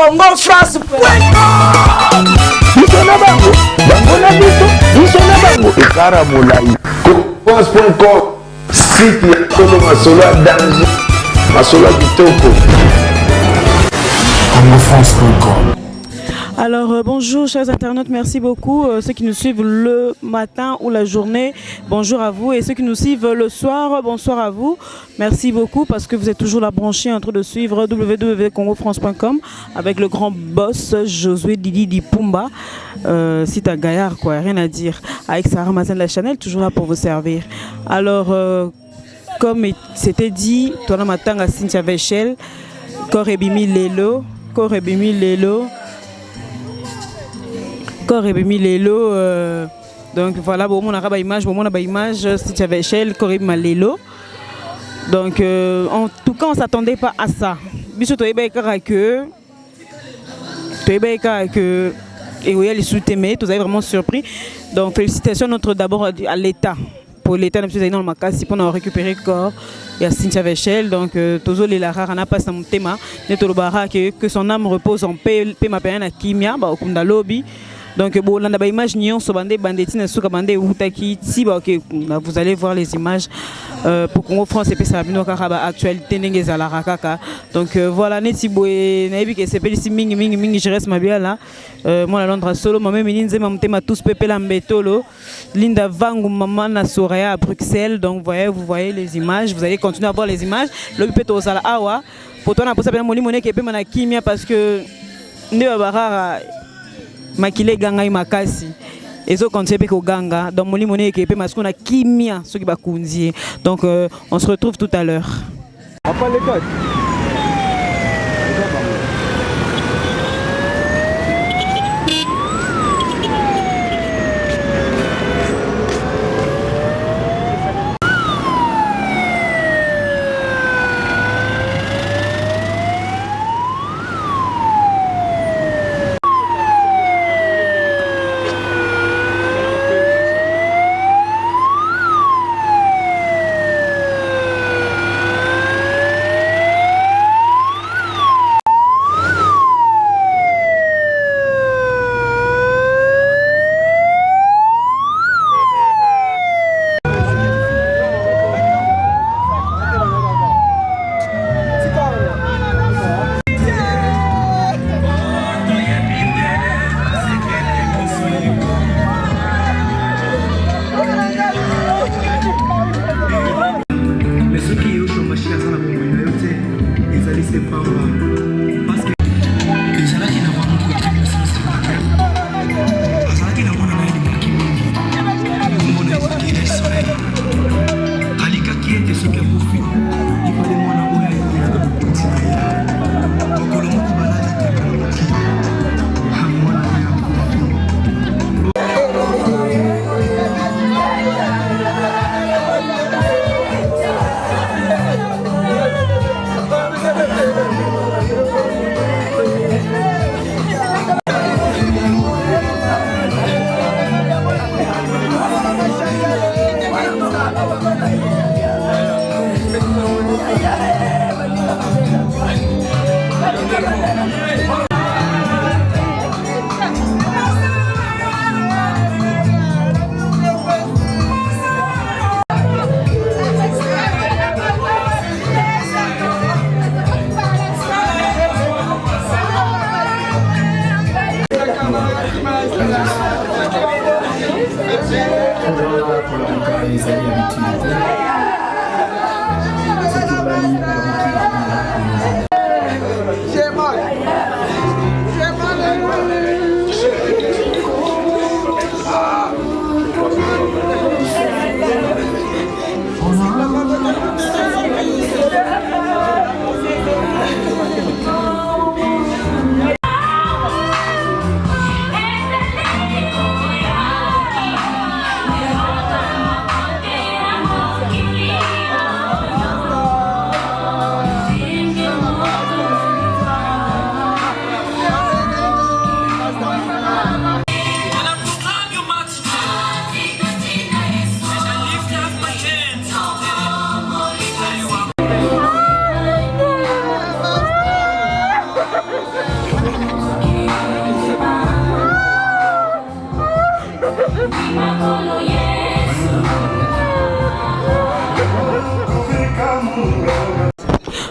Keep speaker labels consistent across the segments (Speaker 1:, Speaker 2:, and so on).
Speaker 1: CongoTrust.com.
Speaker 2: CongoTrust.com site ya tolo masolo ya danger masolo ya kitoko.
Speaker 3: CongoFrance.com.
Speaker 4: Alors bonjour chers internautes, merci beaucoup ceux qui nous suivent le matin ou la journée, bonjour à vous, et ceux qui nous suivent le soir, bonsoir à vous. Merci beaucoup parce que vous êtes toujours là branchés en train de suivre www.congofrance.com avec le grand boss Josué Didi Dipumba, site à Gaillard quoi, rien à dire, avec Sarah Mazen de la Chanel, toujours là pour vous servir. Alors comme c'était dit, toi le matin à Cynthia Vechel, Korebimi Lelo, donc voilà, bon, on a image, si tu avais échelle, Korebima Lelo. Donc en tout cas, on ne s'attendait pas à ça. Et oui, les soutiennent, vous avez vraiment surpris. Donc félicitations d'abord à l'État. Pour l'État, nous sommes dans le Makassi pour nous récupérer le corps. Il y a Cynthia Vechel, donc toujours les Lara, on a passé mon thème, que son âme repose en paix, ma période à Kimia, au Kunda Lobby. Donc bon, là, image vous allez voir les images pour Congo France et puis ça va actualité donc voilà neti boye na que c'est petit mingi je reste ma bien là moi la Londres solo moi même ninze ma tous pepe la mbetolo Linda Vangu maman na Soraya à Bruxelles. Donc vous voyez les images, vous allez continuer à voir les images le pepe au sala awa pour toi na posa bien moli monnaie qui peut mana kimia parce que ne barara makile ganga imakasi ezo konsepe ko ganga dans moli monnaie qui peut parce qu'on a kimia ceux qui ba kunzi. Donc on se retrouve tout à l'heure.
Speaker 5: Après les codes.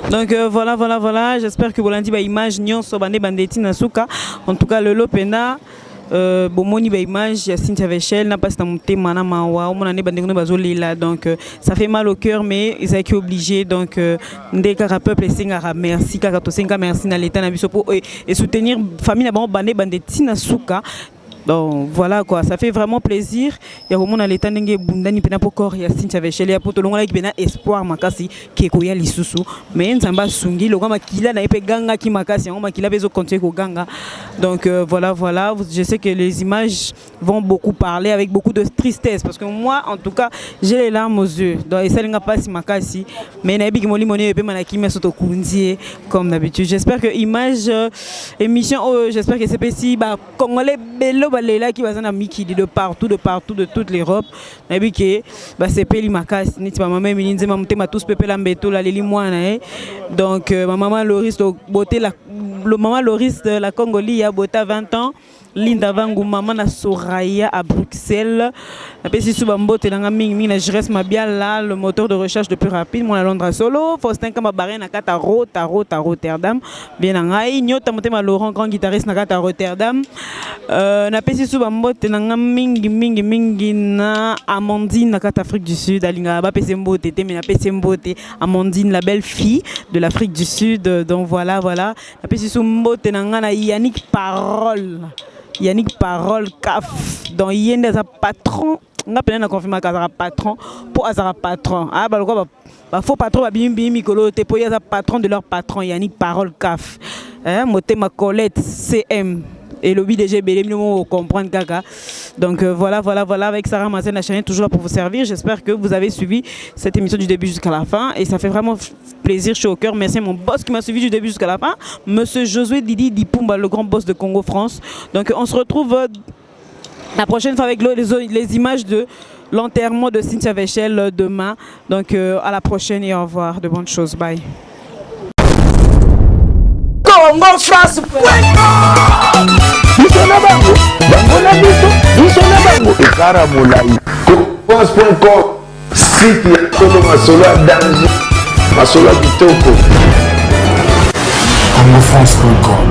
Speaker 4: Donc voilà, j'espère que vous l'avez dit, bah, image nyonso bande bandeti na suka. En tout cas, le lopena bomoni ba image ya Cynthia Vechel n'a pas cette montée mana mawa on a né bande bazolila donc ça fait mal au cœur mais ils ont été obligés donc ndeka peuple singara merci kaka to singa merci na l'état na biso pour et soutenir famille na bande bandeti na suka. Donc voilà quoi, ça fait vraiment plaisir. Il y a vraiment l'état n'engé bundani pena pour corps ya Cynthia Vechel ya poto longa qui pena espoir makasi keko ya lisusu mais nzamba sungi loga makila na epe ganga ki makasi on makila bezo continuer ko ganga. Donc voilà, je sais que les images vont beaucoup parler avec beaucoup de tristesse parce que moi en tout cas j'ai les larmes aux yeux. Donc et ça n'enga pas si makasi mais na ebi moli moni epe manaki mais soto kunzie comme d'habitude. J'espère que image émission j'espère que c'est petit ba congolais bello là qui va s'en miki de partout de toute l'Europe na biki ba c'est peli makas ni ma maman mininze mamte ma tous pepe la mbeto la leli mwana donc ma maman Loris beauté le maman Loris de la Congolie a beauté 20 ans Linda Vangu maman na Soraya à Bruxelles na pesi suba mbote na mingi na Jires Mabia là le moteur de recherche le plus rapide mon à Londres solo Faustin Kama Baré na kata Rotterdam bien ngai nyota motema Laurent grand guitariste na kata Rotterdam na pesi suba mbote na mingi na Amandine na kata Afrique du Sud alinga ba pesi mbote te mais na pesi mbote Amandine la belle fille de l'Afrique du Sud donc voilà na pesi suba mbote na Yannick Parole CAF donc yende za patron nga pena na confirmer ka za patron pour azara patron ah ba lokwa ba faux patron ba bimbi mikolo te pour ya patron de leur patron Yannick Parole CAF motema Colette CM et le BDG Belém nous comprendre gaga. Donc voilà avec Sarah Mazen la chaîne toujours là pour vous servir. J'espère que vous avez suivi cette émission du début jusqu'à la fin et ça fait vraiment plaisir, chaud au cœur. Merci à mon boss qui m'a suivi du début jusqu'à la fin, monsieur Josué Didi Dipumba, le grand boss de Congo France. Donc on se retrouve la prochaine fois avec les images de l'enterrement de Cynthia Vechel demain. Donc à la prochaine et au revoir, de bonnes choses. Bye.
Speaker 1: Congo France.
Speaker 2: France.com site ya Kolo Masolo danger Masolo kitoko
Speaker 3: CongoFrance.com